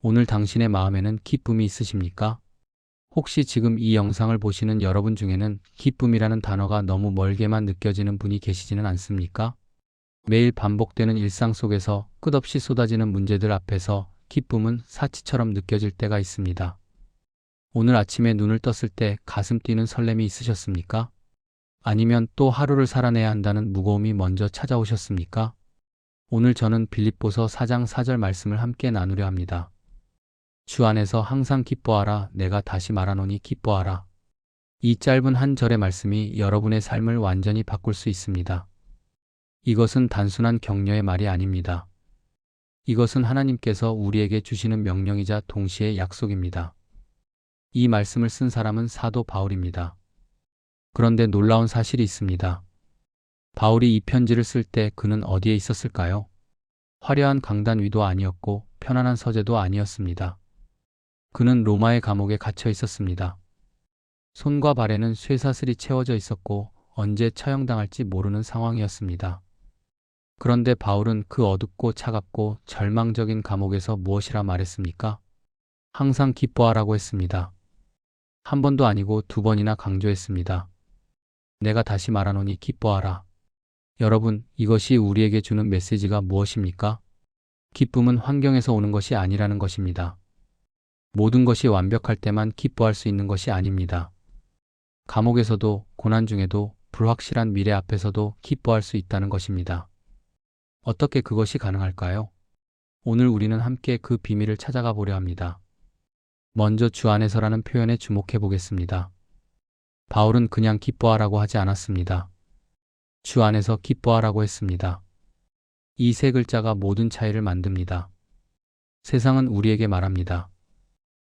오늘 당신의 마음에는 기쁨이 있으십니까? 혹시 지금 이 영상을 보시는 여러분 중에는 기쁨이라는 단어가 너무 멀게만 느껴지는 분이 계시지는 않습니까? 매일 반복되는 일상 속에서 끝없이 쏟아지는 문제들 앞에서 기쁨은 사치처럼 느껴질 때가 있습니다. 오늘 아침에 눈을 떴을 때 가슴 뛰는 설렘이 있으셨습니까? 아니면 또 하루를 살아내야 한다는 무거움이 먼저 찾아오셨습니까? 오늘 저는 빌립보서 4장 4절 말씀을 함께 나누려 합니다. 주 안에서 항상 기뻐하라. 내가 다시 말하노니 기뻐하라. 이 짧은 한 절의 말씀이 여러분의 삶을 완전히 바꿀 수 있습니다. 이것은 단순한 격려의 말이 아닙니다. 이것은 하나님께서 우리에게 주시는 명령이자 동시에 약속입니다. 이 말씀을 쓴 사람은 사도 바울입니다. 그런데 놀라운 사실이 있습니다. 바울이 이 편지를 쓸 때 그는 어디에 있었을까요? 화려한 강단 위도 아니었고 편안한 서재도 아니었습니다. 그는 로마의 감옥에 갇혀 있었습니다. 손과 발에는 쇠사슬이 채워져 있었고 언제 처형당할지 모르는 상황이었습니다. 그런데 바울은 그 어둡고 차갑고 절망적인 감옥에서 무엇이라 말했습니까? 항상 기뻐하라고 했습니다. 한 번도 아니고 두 번이나 강조했습니다. 내가 다시 말하노니 기뻐하라. 여러분, 이것이 우리에게 주는 메시지가 무엇입니까? 기쁨은 환경에서 오는 것이 아니라는 것입니다. 모든 것이 완벽할 때만 기뻐할 수 있는 것이 아닙니다. 감옥에서도, 고난 중에도, 불확실한 미래 앞에서도 기뻐할 수 있다는 것입니다. 어떻게 그것이 가능할까요? 오늘 우리는 함께 그 비밀을 찾아가 보려 합니다. 먼저 주 안에서라는 표현에 주목해 보겠습니다. 바울은 그냥 기뻐하라고 하지 않았습니다. 주 안에서 기뻐하라고 했습니다. 이 세 글자가 모든 차이를 만듭니다. 세상은 우리에게 말합니다.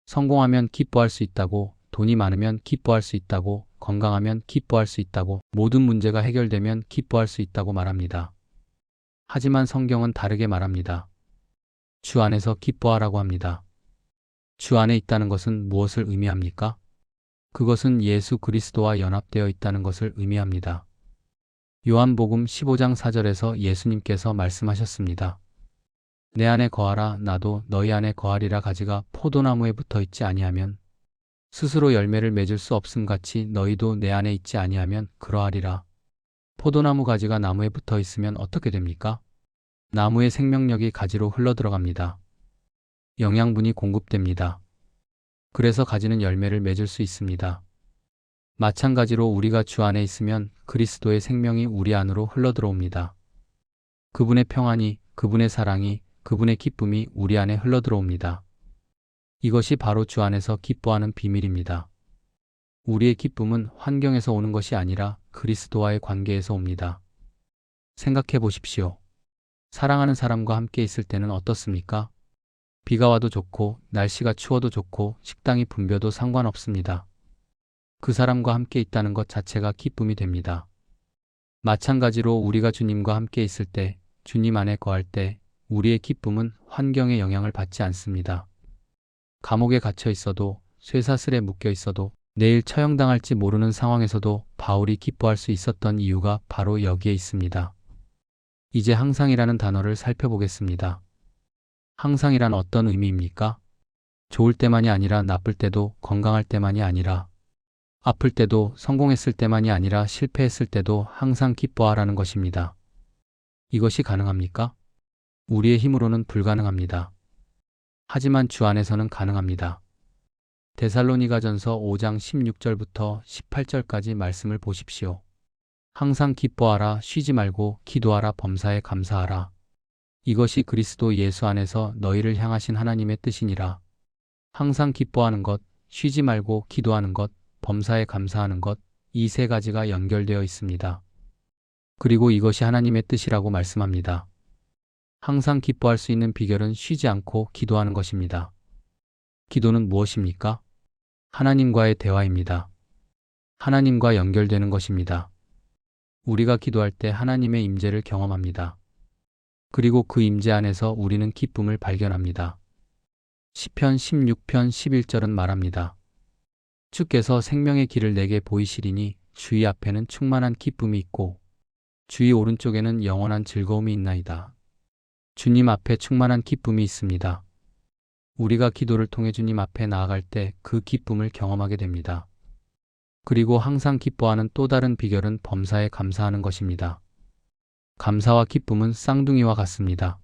성공하면 기뻐할 수 있다고, 돈이 많으면 기뻐할 수 있다고, 건강하면 기뻐할 수 있다고, 모든 문제가 해결되면 기뻐할 수 있다고 말합니다. 하지만 성경은 다르게 말합니다. 주 안에서 기뻐하라고 합니다. 주 안에 있다는 것은 무엇을 의미합니까? 그것은 예수 그리스도와 연합되어 있다는 것을 의미합니다. 요한복음 15장 4절에서 예수님께서 말씀하셨습니다. 내 안에 거하라. 나도 너희 안에 거하리라. 가지가 포도나무에 붙어 있지 아니하면 스스로 열매를 맺을 수 없음같이 너희도 내 안에 있지 아니하면 그러하리라. 포도나무 가지가 나무에 붙어 있으면 어떻게 됩니까? 나무의 생명력이 가지로 흘러들어갑니다. 영양분이 공급됩니다. 그래서 가지는 열매를 맺을 수 있습니다. 마찬가지로 우리가 주 안에 있으면 그리스도의 생명이 우리 안으로 흘러들어옵니다. 그분의 평안이, 그분의 사랑이, 그분의 기쁨이 우리 안에 흘러들어옵니다. 이것이 바로 주 안에서 기뻐하는 비밀입니다. 우리의 기쁨은 환경에서 오는 것이 아니라 그리스도와의 관계에서 옵니다. 생각해 보십시오. 사랑하는 사람과 함께 있을 때는 어떻습니까? 비가 와도 좋고, 날씨가 추워도 좋고, 식당이 붐벼도 상관없습니다. 그 사람과 함께 있다는 것 자체가 기쁨이 됩니다. 마찬가지로 우리가 주님과 함께 있을 때, 주님 안에 거할 때, 우리의 기쁨은 환경의 영향을 받지 않습니다. 감옥에 갇혀 있어도, 쇠사슬에 묶여 있어도, 내일 처형당할지 모르는 상황에서도 바울이 기뻐할 수 있었던 이유가 바로 여기에 있습니다. 이제 항상이라는 단어를 살펴보겠습니다. 항상이란 어떤 의미입니까? 좋을 때만이 아니라 나쁠 때도, 건강할 때만이 아니라, 아플 때도, 성공했을 때만이 아니라 실패했을 때도 항상 기뻐하라는 것입니다. 이것이 가능합니까? 우리의 힘으로는 불가능합니다. 하지만 주 안에서는 가능합니다. 데살로니가전서 5장 16절부터 18절까지 말씀을 보십시오. 항상 기뻐하라. 쉬지 말고 기도하라. 범사에 감사하라. 이것이 그리스도 예수 안에서 너희를 향하신 하나님의 뜻이니라. 항상 기뻐하는 것, 쉬지 말고 기도하는 것, 범사에 감사하는 것, 이 세 가지가 연결되어 있습니다. 그리고 이것이 하나님의 뜻이라고 말씀합니다. 항상 기뻐할 수 있는 비결은 쉬지 않고 기도하는 것입니다. 기도는 무엇입니까? 하나님과의 대화입니다. 하나님과 연결되는 것입니다. 우리가 기도할 때 하나님의 임재를 경험합니다. 그리고 그 임재 안에서 우리는 기쁨을 발견합니다. 시편 16편 11절은 말합니다. 주께서 생명의 길을 내게 보이시리니 주의 앞에는 충만한 기쁨이 있고 주의 오른쪽에는 영원한 즐거움이 있나이다. 주님 앞에 충만한 기쁨이 있습니다. 우리가 기도를 통해 주님 앞에 나아갈 때 그 기쁨을 경험하게 됩니다. 그리고 항상 기뻐하는 또 다른 비결은 범사에 감사하는 것입니다. 감사와 기쁨은 쌍둥이와 같습니다.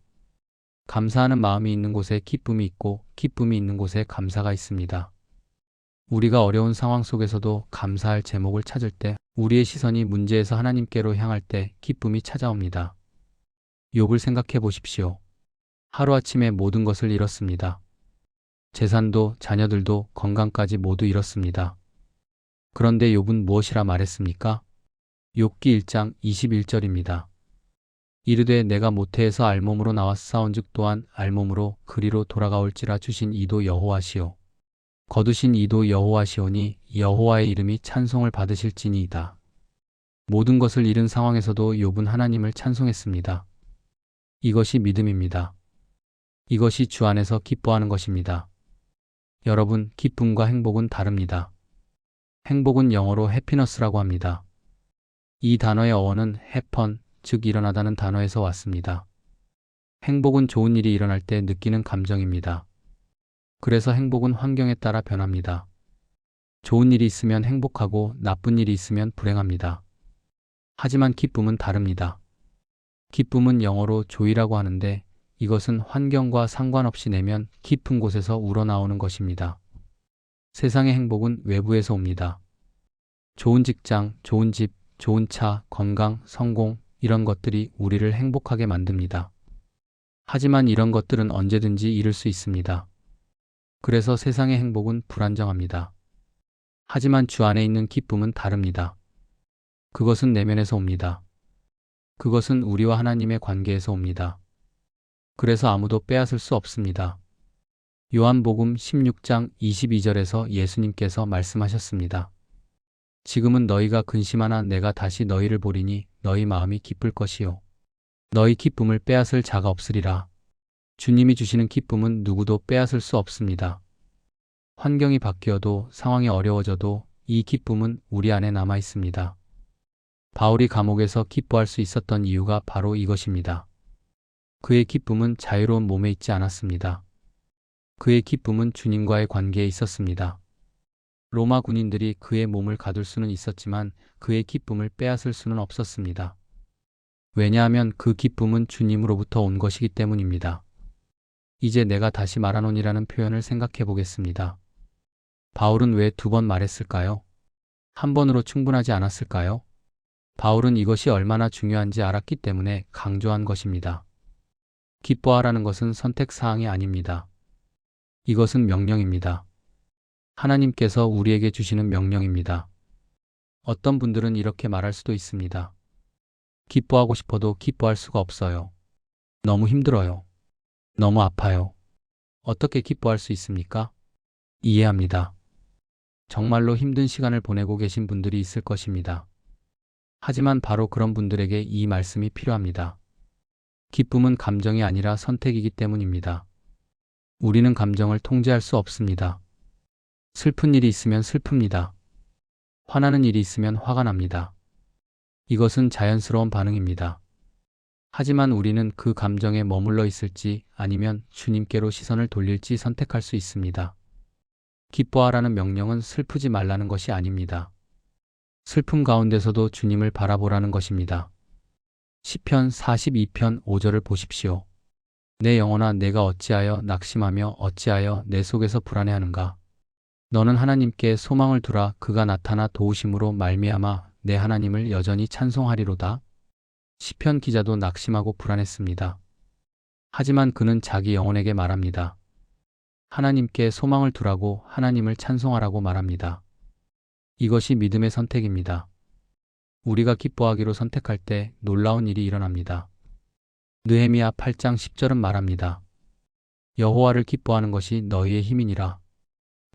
감사하는 마음이 있는 곳에 기쁨이 있고 기쁨이 있는 곳에 감사가 있습니다. 우리가 어려운 상황 속에서도 감사할 제목을 찾을 때, 우리의 시선이 문제에서 하나님께로 향할 때 기쁨이 찾아옵니다. 욥을 생각해 보십시오. 하루아침에 모든 것을 잃었습니다. 재산도 자녀들도 건강까지 모두 잃었습니다. 그런데 욥은 무엇이라 말했습니까? 욥기 1장 21절입니다. 이르되 내가 모태에서 알몸으로 나왔사온즉 또한 알몸으로 그리로 돌아가올지라 주신 이도 여호와시오. 거두신 이도 여호와시오니 여호와의 이름이 찬송을 받으실지니이다. 모든 것을 잃은 상황에서도 욥은 하나님을 찬송했습니다. 이것이 믿음입니다. 이것이 주 안에서 기뻐하는 것입니다. 여러분, 기쁨과 행복은 다릅니다. 행복은 영어로 해피너스라고 합니다. 이 단어의 어원은 happen, 즉 일어나다는 단어에서 왔습니다. 행복은 좋은 일이 일어날 때 느끼는 감정입니다. 그래서 행복은 환경에 따라 변합니다. 좋은 일이 있으면 행복하고 나쁜 일이 있으면 불행합니다. 하지만 기쁨은 다릅니다. 기쁨은 영어로 joy라고 하는데 이것은 환경과 상관없이 내면 깊은 곳에서 우러나오는 것입니다. 세상의 행복은 외부에서 옵니다. 좋은 직장, 좋은 집, 좋은 차, 건강, 성공, 이런 것들이 우리를 행복하게 만듭니다. 하지만 이런 것들은 언제든지 잃을 수 있습니다. 그래서 세상의 행복은 불안정합니다. 하지만 주 안에 있는 기쁨은 다릅니다. 그것은 내면에서 옵니다. 그것은 우리와 하나님의 관계에서 옵니다. 그래서 아무도 빼앗을 수 없습니다. 요한복음 16장 22절에서 예수님께서 말씀하셨습니다. 지금은 너희가 근심하나 내가 다시 너희를 보리니 너희 마음이 기쁠 것이요. 너희 기쁨을 빼앗을 자가 없으리라. 주님이 주시는 기쁨은 누구도 빼앗을 수 없습니다. 환경이 바뀌어도 상황이 어려워져도 이 기쁨은 우리 안에 남아 있습니다. 바울이 감옥에서 기뻐할 수 있었던 이유가 바로 이것입니다. 그의 기쁨은 자유로운 몸에 있지 않았습니다. 그의 기쁨은 주님과의 관계에 있었습니다. 로마 군인들이 그의 몸을 가둘 수는 있었지만 그의 기쁨을 빼앗을 수는 없었습니다. 왜냐하면 그 기쁨은 주님으로부터 온 것이기 때문입니다. 이제 내가 다시 말하노니라는 표현을 생각해 보겠습니다. 바울은 왜 2번 말했을까요? 한 번으로 충분하지 않았을까요? 바울은 이것이 얼마나 중요한지 알았기 때문에 강조한 것입니다. 기뻐하라는 것은 선택사항이 아닙니다. 이것은 명령입니다. 하나님께서 우리에게 주시는 명령입니다. 어떤 분들은 이렇게 말할 수도 있습니다. 기뻐하고 싶어도 기뻐할 수가 없어요. 너무 힘들어요. 너무 아파요. 어떻게 기뻐할 수 있습니까? 이해합니다. 정말로 힘든 시간을 보내고 계신 분들이 있을 것입니다. 하지만 바로 그런 분들에게 이 말씀이 필요합니다. 기쁨은 감정이 아니라 선택이기 때문입니다. 우리는 감정을 통제할 수 없습니다. 슬픈 일이 있으면 슬픕니다. 화나는 일이 있으면 화가 납니다. 이것은 자연스러운 반응입니다. 하지만 우리는 그 감정에 머물러 있을지 아니면 주님께로 시선을 돌릴지 선택할 수 있습니다. 기뻐하라는 명령은 슬프지 말라는 것이 아닙니다. 슬픔 가운데서도 주님을 바라보라는 것입니다. 시편 42편 5절을 보십시오. 내 영혼아 내가 어찌하여 낙심하며 어찌하여 내 속에서 불안해하는가. 너는 하나님께 소망을 두라. 그가 나타나 도우심으로 말미암아 내 하나님을 여전히 찬송하리로다. 시편 기자도 낙심하고 불안했습니다. 하지만 그는 자기 영혼에게 말합니다. 하나님께 소망을 두라고, 하나님을 찬송하라고 말합니다. 이것이 믿음의 선택입니다. 우리가 기뻐하기로 선택할 때 놀라운 일이 일어납니다. 느헤미야 8장 10절은 말합니다. 여호와를 기뻐하는 것이 너희의 힘이니라.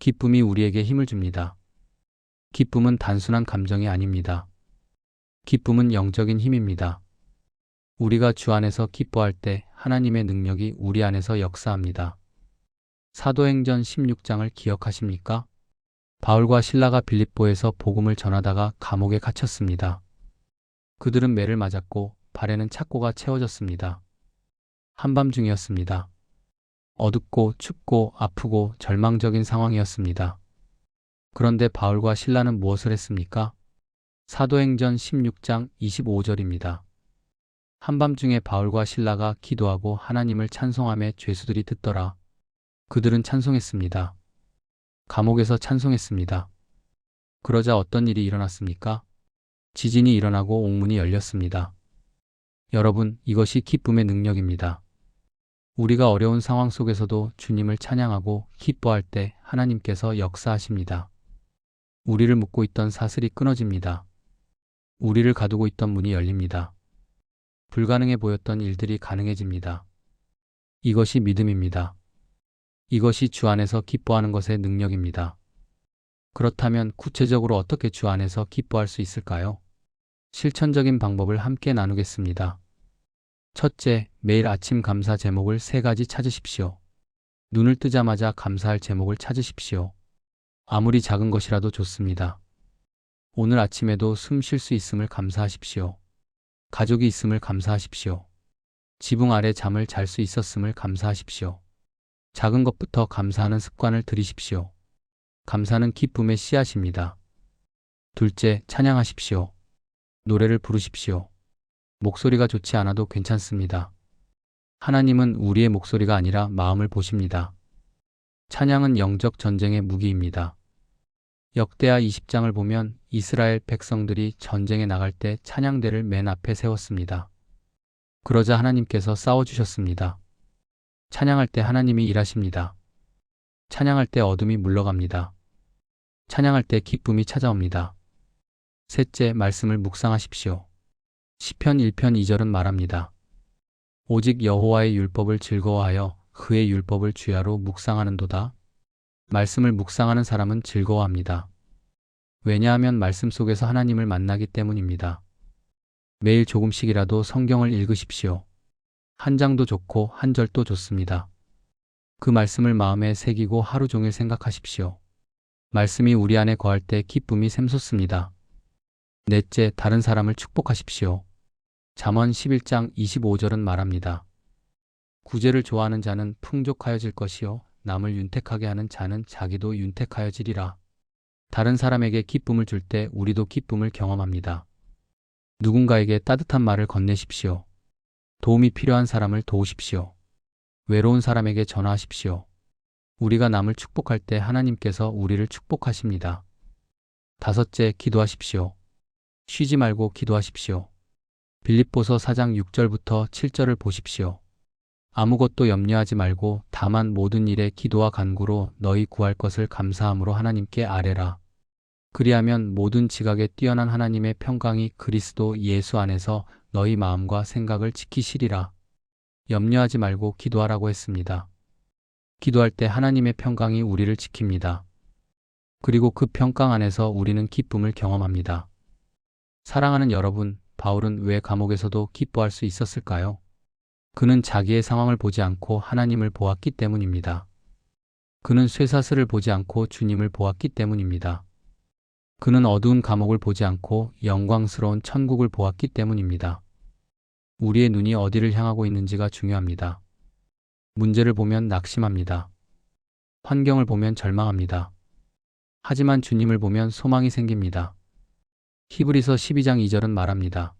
기쁨이 우리에게 힘을 줍니다. 기쁨은 단순한 감정이 아닙니다. 기쁨은 영적인 힘입니다. 우리가 주 안에서 기뻐할 때 하나님의 능력이 우리 안에서 역사합니다. 사도행전 16장을 기억하십니까? 바울과 실라가 빌립보에서 복음을 전하다가 감옥에 갇혔습니다. 그들은 매를 맞았고 발에는 착고가 채워졌습니다. 한밤중이었습니다. 어둡고 춥고 아프고 절망적인 상황이었습니다. 그런데 바울과 실라는 무엇을 했습니까? 사도행전 16장 25절입니다. 한밤중에 바울과 실라가 기도하고 하나님을 찬송하며 죄수들이 듣더라. 그들은 찬송했습니다. 감옥에서 찬송했습니다. 그러자 어떤 일이 일어났습니까? 지진이 일어나고 옥문이 열렸습니다. 여러분, 이것이 기쁨의 능력입니다. 우리가 어려운 상황 속에서도 주님을 찬양하고 기뻐할 때 하나님께서 역사하십니다. 우리를 묶고 있던 사슬이 끊어집니다. 우리를 가두고 있던 문이 열립니다. 불가능해 보였던 일들이 가능해집니다. 이것이 믿음입니다. 이것이 주 안에서 기뻐하는 것의 능력입니다. 그렇다면 구체적으로 어떻게 주 안에서 기뻐할 수 있을까요? 실천적인 방법을 함께 나누겠습니다. 첫째, 매일 아침 감사 제목을 3가지 찾으십시오. 눈을 뜨자마자 감사할 제목을 찾으십시오. 아무리 작은 것이라도 좋습니다. 오늘 아침에도 숨 쉴 수 있음을 감사하십시오. 가족이 있음을 감사하십시오. 지붕 아래 잠을 잘 수 있었음을 감사하십시오. 작은 것부터 감사하는 습관을 들이십시오. 감사는 기쁨의 씨앗입니다. 둘째, 찬양하십시오. 노래를 부르십시오. 목소리가 좋지 않아도 괜찮습니다. 하나님은 우리의 목소리가 아니라 마음을 보십니다. 찬양은 영적 전쟁의 무기입니다. 역대하 20장을 보면 이스라엘 백성들이 전쟁에 나갈 때 찬양대를 맨 앞에 세웠습니다. 그러자 하나님께서 싸워주셨습니다. 찬양할 때 하나님이 일하십니다. 찬양할 때 어둠이 물러갑니다. 찬양할 때 기쁨이 찾아옵니다. 셋째, 말씀을 묵상하십시오. 시편 1편 2절은 말합니다. 오직 여호와의 율법을 즐거워하여 그의 율법을 주야로 묵상하는도다. 말씀을 묵상하는 사람은 즐거워합니다. 왜냐하면 말씀 속에서 하나님을 만나기 때문입니다. 매일 조금씩이라도 성경을 읽으십시오. 한 장도 좋고 한 절도 좋습니다. 그 말씀을 마음에 새기고 하루 종일 생각하십시오. 말씀이 우리 안에 거할 때 기쁨이 샘솟습니다. 넷째, 다른 사람을 축복하십시오. 잠언 11장 25절은 말합니다. 구제를 좋아하는 자는 풍족하여질 것이요 남을 윤택하게 하는 자는 자기도 윤택하여지리라. 다른 사람에게 기쁨을 줄 때 우리도 기쁨을 경험합니다. 누군가에게 따뜻한 말을 건네십시오. 도움이 필요한 사람을 도우십시오. 외로운 사람에게 전화하십시오. 우리가 남을 축복할 때 하나님께서 우리를 축복하십니다. 다섯째, 기도하십시오. 쉬지 말고 기도하십시오. 빌립보서 4장 6절부터 7절을 보십시오. 아무것도 염려하지 말고 다만 모든 일에 기도와 간구로 너희 구할 것을 감사함으로 하나님께 아뢰라. 그리하면 모든 지각에 뛰어난 하나님의 평강이 그리스도 예수 안에서 너희 마음과 생각을 지키시리라. 염려하지 말고 기도하라고 했습니다. 기도할 때 하나님의 평강이 우리를 지킵니다. 그리고 그 평강 안에서 우리는 기쁨을 경험합니다. 사랑하는 여러분, 바울은 왜 감옥에서도 기뻐할 수 있었을까요? 그는 자기의 상황을 보지 않고 하나님을 보았기 때문입니다. 그는 쇠사슬을 보지 않고 주님을 보았기 때문입니다. 그는 어두운 감옥을 보지 않고 영광스러운 천국을 보았기 때문입니다. 우리의 눈이 어디를 향하고 있는지가 중요합니다. 문제를 보면 낙심합니다. 환경을 보면 절망합니다. 하지만 주님을 보면 소망이 생깁니다. 히브리서 12장 2절은 말합니다.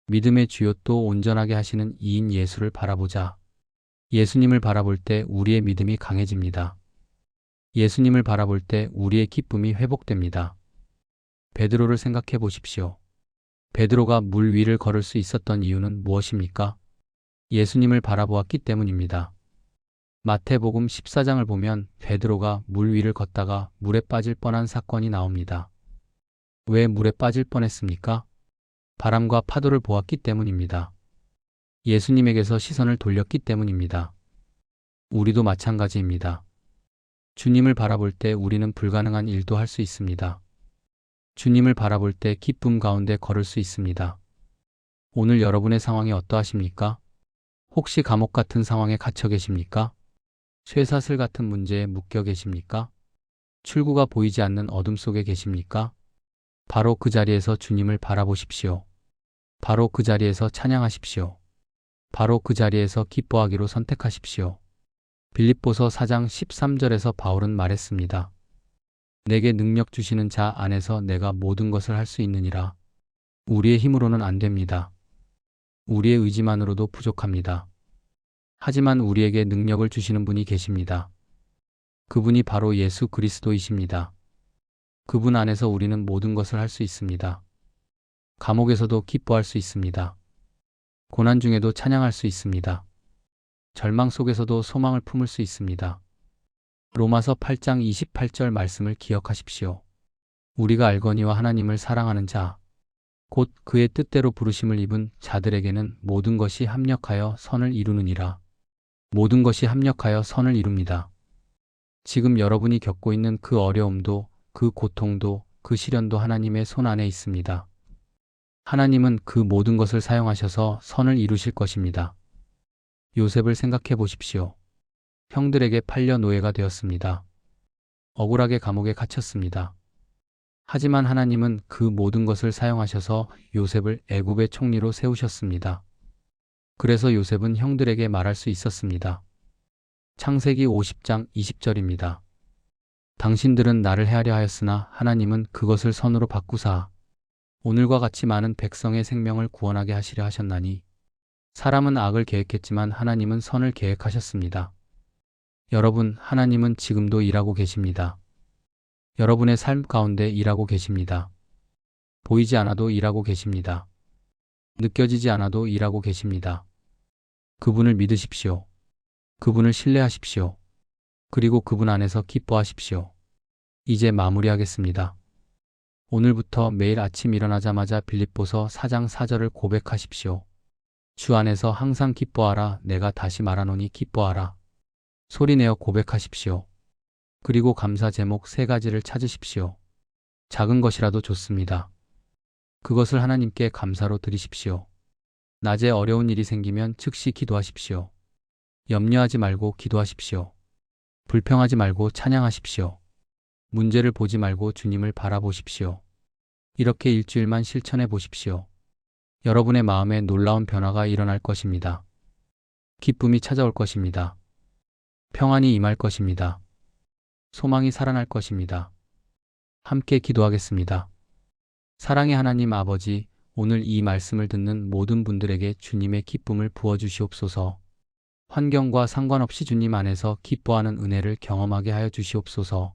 믿음의 주요 또 온전하게 하시는 이인 예수를 바라보자. 예수님을 바라볼 때 우리의 믿음이 강해집니다. 예수님을 바라볼 때 우리의 기쁨이 회복됩니다. 베드로를 생각해 보십시오. 베드로가 물 위를 걸을 수 있었던 이유는 무엇입니까? 예수님을 바라보았기 때문입니다. 마태복음 14장을 보면 베드로가 물 위를 걷다가 물에 빠질 뻔한 사건이 나옵니다. 왜 물에 빠질 뻔했습니까? 바람과 파도를 보았기 때문입니다. 예수님에게서 시선을 돌렸기 때문입니다. 우리도 마찬가지입니다. 주님을 바라볼 때 우리는 불가능한 일도 할 수 있습니다. 주님을 바라볼 때 기쁨 가운데 걸을 수 있습니다. 오늘 여러분의 상황이 어떠하십니까? 혹시 감옥 같은 상황에 갇혀 계십니까? 쇠사슬 같은 문제에 묶여 계십니까? 출구가 보이지 않는 어둠 속에 계십니까? 바로 그 자리에서 주님을 바라보십시오. 바로 그 자리에서 찬양하십시오. 바로 그 자리에서 기뻐하기로 선택하십시오. 빌립보서 4장 13절에서 바울은 말했습니다. 내게 능력 주시는 자 안에서 내가 모든 것을 할 수 있느니라. 우리의 힘으로는 안 됩니다. 우리의 의지만으로도 부족합니다. 하지만 우리에게 능력을 주시는 분이 계십니다. 그분이 바로 예수 그리스도이십니다. 그분 안에서 우리는 모든 것을 할 수 있습니다. 감옥에서도 기뻐할 수 있습니다. 고난 중에도 찬양할 수 있습니다. 절망 속에서도 소망을 품을 수 있습니다. 로마서 8장 28절 말씀을 기억하십시오. 우리가 알거니와 하나님을 사랑하는 자, 곧 그의 뜻대로 부르심을 입은 자들에게는 모든 것이 합력하여 선을 이루느니라. 모든 것이 합력하여 선을 이룹니다. 지금 여러분이 겪고 있는 그 어려움도, 그 고통도, 그 시련도 하나님의 손 안에 있습니다. 하나님은 그 모든 것을 사용하셔서 선을 이루실 것입니다. 요셉을 생각해 보십시오. 형들에게 팔려 노예가 되었습니다. 억울하게 감옥에 갇혔습니다. 하지만 하나님은 그 모든 것을 사용하셔서 요셉을 애굽의 총리로 세우셨습니다. 그래서 요셉은 형들에게 말할 수 있었습니다. 창세기 50장 20절입니다. 당신들은 나를 해하려 하였으나 하나님은 그것을 선으로 바꾸사 오늘과 같이 많은 백성의 생명을 구원하게 하시려 하셨나니 사람은 악을 계획했지만 하나님은 선을 계획하셨습니다. 여러분, 하나님은 지금도 일하고 계십니다. 여러분의 삶 가운데 일하고 계십니다. 보이지 않아도 일하고 계십니다. 느껴지지 않아도 일하고 계십니다. 그분을 믿으십시오. 그분을 신뢰하십시오. 그리고 그분 안에서 기뻐하십시오. 이제 마무리하겠습니다. 오늘부터 매일 아침 일어나자마자 빌립보서 4장 4절을 고백하십시오. 주 안에서 항상 기뻐하라. 내가 다시 말하노니 기뻐하라. 소리내어 고백하십시오. 그리고 감사 제목 3가지를 찾으십시오. 작은 것이라도 좋습니다. 그것을 하나님께 감사로 드리십시오. 낮에 어려운 일이 생기면 즉시 기도하십시오. 염려하지 말고 기도하십시오. 불평하지 말고 찬양하십시오. 문제를 보지 말고 주님을 바라보십시오. 이렇게 일주일만 실천해 보십시오. 여러분의 마음에 놀라운 변화가 일어날 것입니다. 기쁨이 찾아올 것입니다. 평안이 임할 것입니다. 소망이 살아날 것입니다. 함께 기도하겠습니다. 사랑의 하나님 아버지, 오늘 이 말씀을 듣는 모든 분들에게 주님의 기쁨을 부어주시옵소서. 환경과 상관없이 주님 안에서 기뻐하는 은혜를 경험하게 하여 주시옵소서.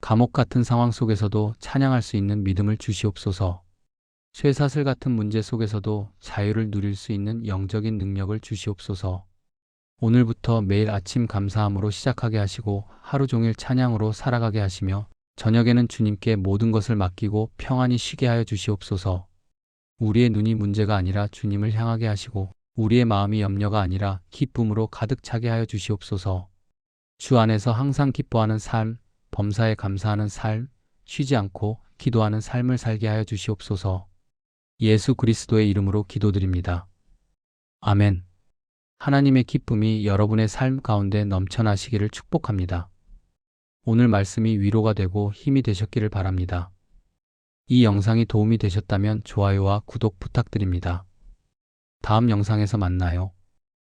감옥 같은 상황 속에서도 찬양할 수 있는 믿음을 주시옵소서. 쇠사슬 같은 문제 속에서도 자유를 누릴 수 있는 영적인 능력을 주시옵소서. 오늘부터 매일 아침 감사함으로 시작하게 하시고 하루 종일 찬양으로 살아가게 하시며 저녁에는 주님께 모든 것을 맡기고 평안히 쉬게 하여 주시옵소서. 우리의 눈이 문제가 아니라 주님을 향하게 하시고 우리의 마음이 염려가 아니라 기쁨으로 가득 차게 하여 주시옵소서. 주 안에서 항상 기뻐하는 삶, 범사에 감사하는 삶, 쉬지 않고 기도하는 삶을 살게 하여 주시옵소서. 예수 그리스도의 이름으로 기도드립니다. 아멘. 하나님의 기쁨이 여러분의 삶 가운데 넘쳐나시기를 축복합니다. 오늘 말씀이 위로가 되고 힘이 되셨기를 바랍니다. 이 영상이 도움이 되셨다면 좋아요와 구독 부탁드립니다. 다음 영상에서 만나요.